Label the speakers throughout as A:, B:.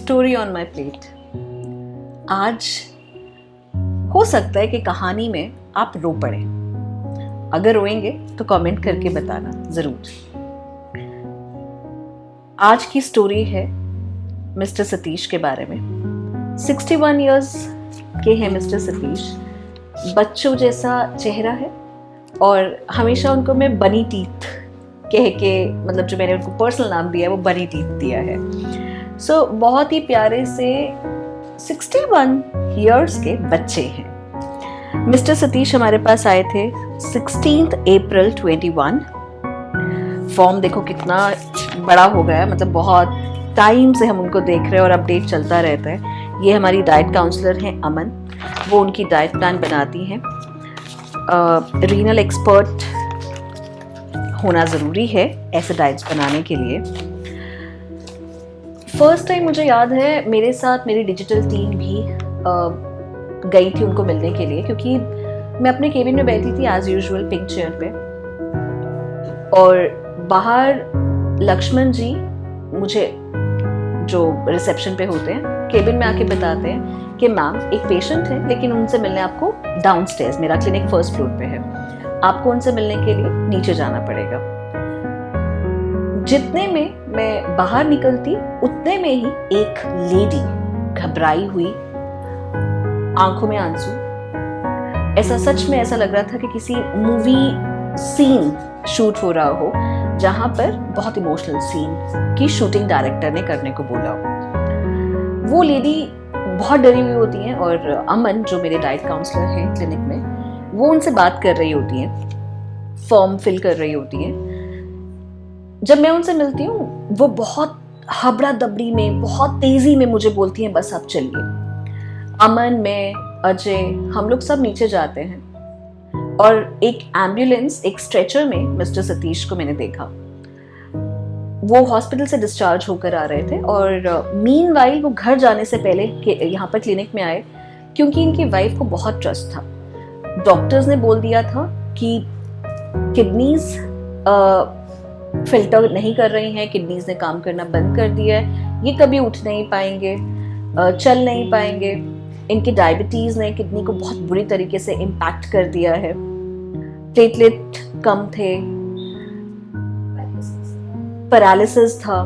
A: Story on my plate. आज हो सकता है कि कहानी में आप रो पड़े। अगर रोएंगे तो कमेंट करके बताना ज़रूर। आज की स्टोरी है मिस्टर सतीश के बारे में। 61 इयर्स के हैं मिस्टर सतीश। बच्चों जैसा चेहरा है और हमेशा उनको मैं बनी टीथ कह के, मतलब जो मैंने उनको पर्सनल नाम दिया है वो बनी टीथ दिया है। सो बहुत ही प्यारे से 61 इयर्स के बच्चे हैं। मिस्टर सतीश हमारे पास आए थे 16 अप्रैल 21। फॉर्म देखो कितना बड़ा हो गया है, मतलब बहुत टाइम से हम उनको देख रहे हैं और अपडेट चलता रहता है। ये हमारी डाइट काउंसलर हैं अमन, वो उनकी डाइट प्लान बनाती हैं। रीनल एक्सपर्ट होना ज़रूरी है ऐसे डाइट्स बनाने के लिए। फर्स्ट टाइम मुझे याद है मेरे साथ मेरी डिजिटल टीम भी गई थी उनको मिलने के लिए, क्योंकि मैं अपने केबिन में बैठी थी एज यूजुअल पिंक चेयर पे, और बाहर लक्ष्मण जी मुझे जो रिसेप्शन पे होते हैं केबिन में आके बताते हैं कि मैम एक पेशेंट है लेकिन उनसे मिलने आपको डाउनस्टेयर्स, मेरा क्लिनिक फर्स्ट फ्लोर पे है, आपको उनसे मिलने के लिए नीचे जाना पड़ेगा। जितने में मैं बाहर निकलती उतने में ही एक लेडी घबराई हुई, आंखों में आंसू, ऐसा सच में ऐसा लग रहा था कि किसी मूवी सीन शूट हो रहा हो जहां पर बहुत इमोशनल सीन की शूटिंग डायरेक्टर ने करने को बोला। वो लेडी बहुत डरी हुई होती हैं और अमन जो मेरे डाइट काउंसलर हैं क्लिनिक में, वो उनसे बात कर रही होती हैं, फॉर्म फिल कर रही होती हैं। जब मैं उनसे मिलती हूँ वो बहुत हबड़ा दबड़ी में, बहुत तेजी में मुझे बोलती हैं बस आप चलिए। अमन, मैं, अजय, हम लोग सब नीचे जाते हैं और एक एम्बुलेंस, एक स्ट्रेचर में मिस्टर सतीश को मैंने देखा। वो हॉस्पिटल से डिस्चार्ज होकर आ रहे थे और मीनवाइल वो घर जाने से पहले यहाँ पर क्लिनिक में आए, क्योंकि इनकी वाइफ को बहुत ट्रस्ट था। डॉक्टर्स ने बोल दिया था कि किडनीज फिल्टर नहीं कर रही हैं, किडनीज ने काम करना बंद कर दिया है, ये कभी उठ नहीं पाएंगे, चल नहीं पाएंगे। इनकी डायबिटीज ने किडनी को बहुत बुरी तरीके से इम्पैक्ट कर दिया है, प्लेटलेट कम थे, पैरालिसिस था।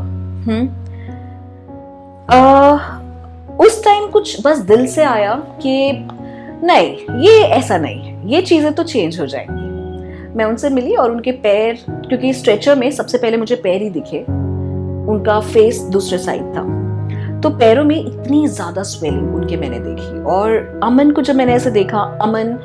A: उस टाइम कुछ बस दिल से आया कि नहीं, ये ऐसा नहीं है, ये चीजें तो चेंज हो जाएंगी। मैं उनसे मिली और उनके पैर, क्योंकि स्ट्रेचर में सबसे पहले मुझे पैर ही दिखे, उनका फेस दूसरे साइड था, तो पैरों में इतनी ज्यादा स्वेलिंग उनके मैंने देखी। और अमन को जब मैंने ऐसे देखा, अमन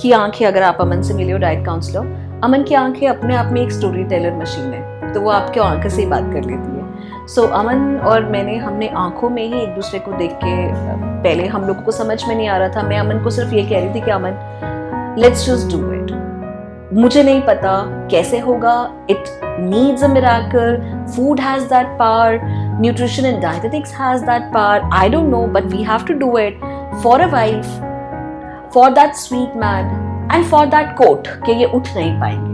A: की आंखें, अगर आप अमन से मिले हो डाइट काउंसलर, अमन की आंखें अपने आप में एक स्टोरी टेलर मशीन है, तो वो आपके आंखें से ही बात कर लेती है। सो अमन और हमने आंखों में ही एक दूसरे को देख के, पहले हम लोगों को समझ में नहीं आ रहा था, मैं अमन को सिर्फ ये कह रही थी कि Aman let's just do it. मुझे नहीं पता कैसे होगा, it needs a miracle, food has that power, nutrition and dietetics has that power, I don't know, but we have to do it for a wife, for that sweet man and for that coat कि ये उठ नहीं पाएंगे।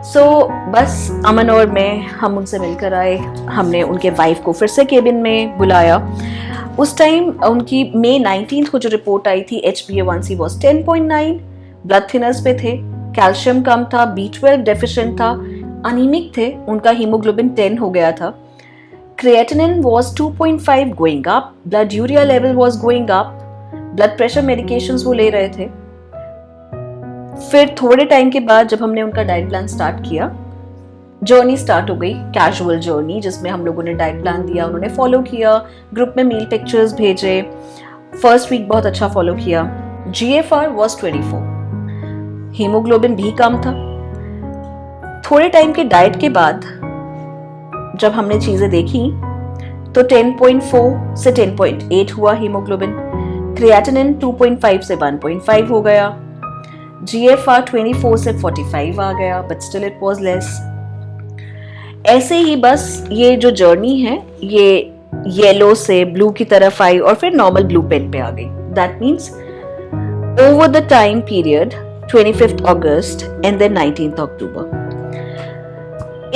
A: सो बस अमन और मैं, हम उनसे मिलकर आए, हमने उनके वाइफ को फिर से केबिन में बुलाया। उस टाइम उनकी May 19 को जो रिपोर्ट आई थी, HbA1c was 10.9, ब्लड थिनर्स पे थे, कैल्शियम कम था, B12 डेफिशिएंट था, अनीमिक थे, उनका हीमोग्लोबिन 10 हो गया था, creatinine was 2.5 going up, blood urea level was going up, blood pressure medications वो ले रहे थे। फिर थोड़े टाइम के बाद जब हमने उनका डाइट प्लान स्टार्ट किया, जर्नी स्टार्ट हो गई, कैजुअल जर्नी, जिसमें हम लोगों ने डाइट प्लान दिया, उन्होंने फॉलो किया, ग्रुप में मील पिक्चर्स भेजे, फर्स्ट वीक बहुत अच्छा फॉलो किया। GFR was 24, हीमोग्लोबिन भी कम था। थोड़े टाइम के डाइट के बाद जब हमने चीजें देखी तो 10.4 से 10.8 हुआ हीमोग्लोबिन, क्रिएटिनिन 2.5 से 1.5 हो गया, GFR 24 से 45 आ गया, but still it was less. ऐसे ही बस ये जो जर्नी है ये येलो से ब्लू की तरफ आई और फिर नॉर्मल ब्लू पेन पे आ गई। That means over the time period 25th August and then 19th October,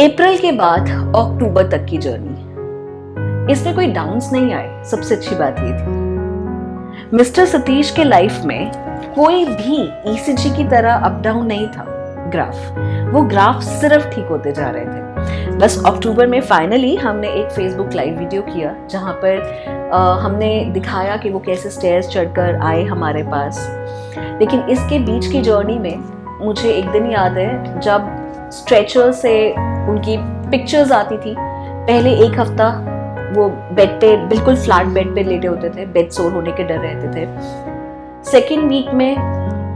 A: अप्रैल के बाद अक्टूबर तक की जर्नी। इसमें कोई डाउन्स नहीं आए, सबसे अच्छी बात ये थी। मिस्टर सतीश के लाइफ में कोई भी ईसीजी की तरह अप डाउन नहीं था ग्राफ, वो ग्राफ सिर्फ ठीक होते जा रहे थे। बस अक्टूबर में फाइनली हमने एक फेसबुक लाइव वीडियो किया जहाँ पर हमने दिखाया कि वो कैसे स्टेयर्स चढ़कर आए हमारे पास। लेकिन इसके बीच की जर्नी में मुझे एक दिन याद है जब स्ट्रेचर से उनकी पिक्चर्स आती थी। पहले एक हफ्ता वो बेड पे, बिल्कुल फ्लैट बेड पे लेटे होते थे, बेड सोर होने के डर रहते थे। सेकेंड वीक में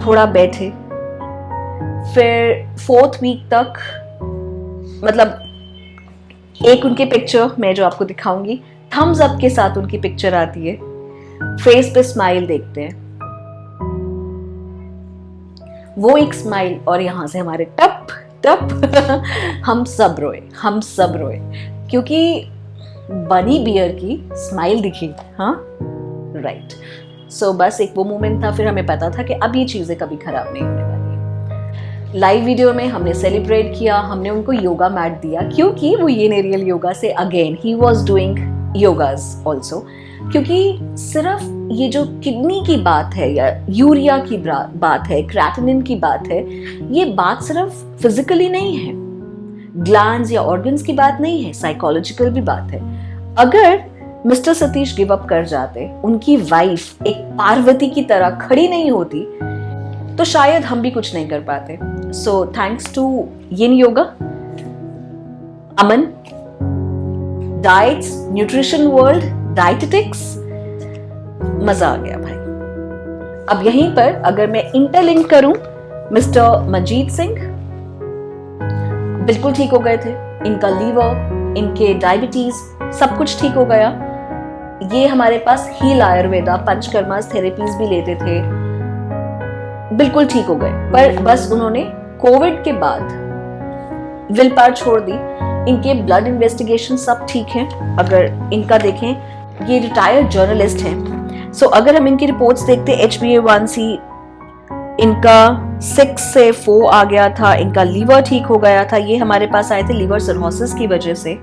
A: थोड़ा बैठे, फिर फोर्थ वीक तक, मतलब एक उनकी पिक्चर मैं जो आपको दिखाऊंगी, थम्स अप के साथ उनकी पिक्चर आती है, फेस पे स्माइल देखते हैं, वो एक स्माइल, और यहां से हमारे टप टप हम सब रोए क्योंकि बनी बियर की स्माइल दिखी। हाँ राइट। सो बस एक वो मोमेंट था, फिर हमें पता था कि अब ये चीजें कभी खराब नहीं होने वाली है। लाइव वीडियो में हमने सेलिब्रेट किया, हमने उनको योगा मैट दिया क्योंकि वो ये नेरियल योगा से अगेन ही वॉज डूइंग योगाज ऑल्सो, क्योंकि सिर्फ ये जो किडनी की बात है या यूरिया की बात है, क्रेटिनिन की बात है, ये बात सिर्फ फिजिकली नहीं है, ग्लैंड्स या ऑर्गन्स की बात नहीं है, साइकोलॉजिकल भी बात है। अगर मिस्टर सतीश गिव अप कर जाते, उनकी वाइफ एक पार्वती की तरह खड़ी नहीं होती, तो शायद हम भी कुछ नहीं कर पाते। So thanks to yin yoga, Aman, diets, nutrition world, dietetics, मजा आ गया भाई। अब यहीं पर अगर मैं इंटरलिंक करूं, मिस्टर मंजीत सिंह बिल्कुल ठीक हो गए थे, इनका लीवर, इनके डायबिटीज सब कुछ ठीक हो गया। ये हमारे पास हील आयुर्वेदा, पंचकर्मास थेरेपीज भी लेते थे, बिल्कुल ठीक हो गए। पर बस उन्होंने कोविड के बाद विल पावर छोड़ दी। इनके ब्लड इन्वेस्टिगेशन सब ठीक है। अगर इनका देखें, ये रिटायर्ड जर्नलिस्ट हैं। सो अगर हम इनकी रिपोर्ट्स देखते, HbA1c इनका 6 से 4 आ गया था, इनका लीवर ठीक हो गया था। ये हमारे पास आए थे लीवर सर्होसिस की वजह से।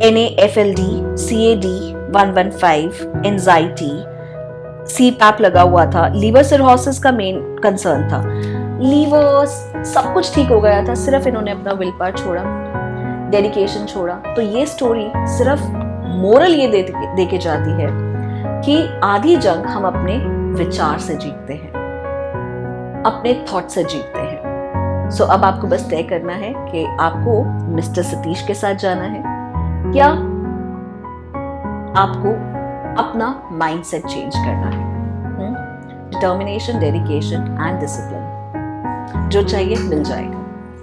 A: NAFLD, CAD 115, एंजाइटी, CPAP लगा हुआ था। लीवर सर्होसिस का मेन कंसर्न था। लीवर सब कुछ ठीक हो गया था, सिर्फ इन्होंने अपना विल पावर छोड़ा, डेडिकेशन छोड़ा। तो ये स्टोरी सिर्फ मोरल ये दे के जाती है कि आधी जंग हम अपने विचार से जीतते हैं, अपने थॉट से जीतते हैं। सो अब आपको बस तय करना है कि आपको मिस्टर सतीश के साथ जाना है या आपको अपना माइंडसेट चेंज करना है। डिटर्मिनेशन, डेडिकेशन एंड डिसिप्लिन, जो चाहिए मिल जाएगा।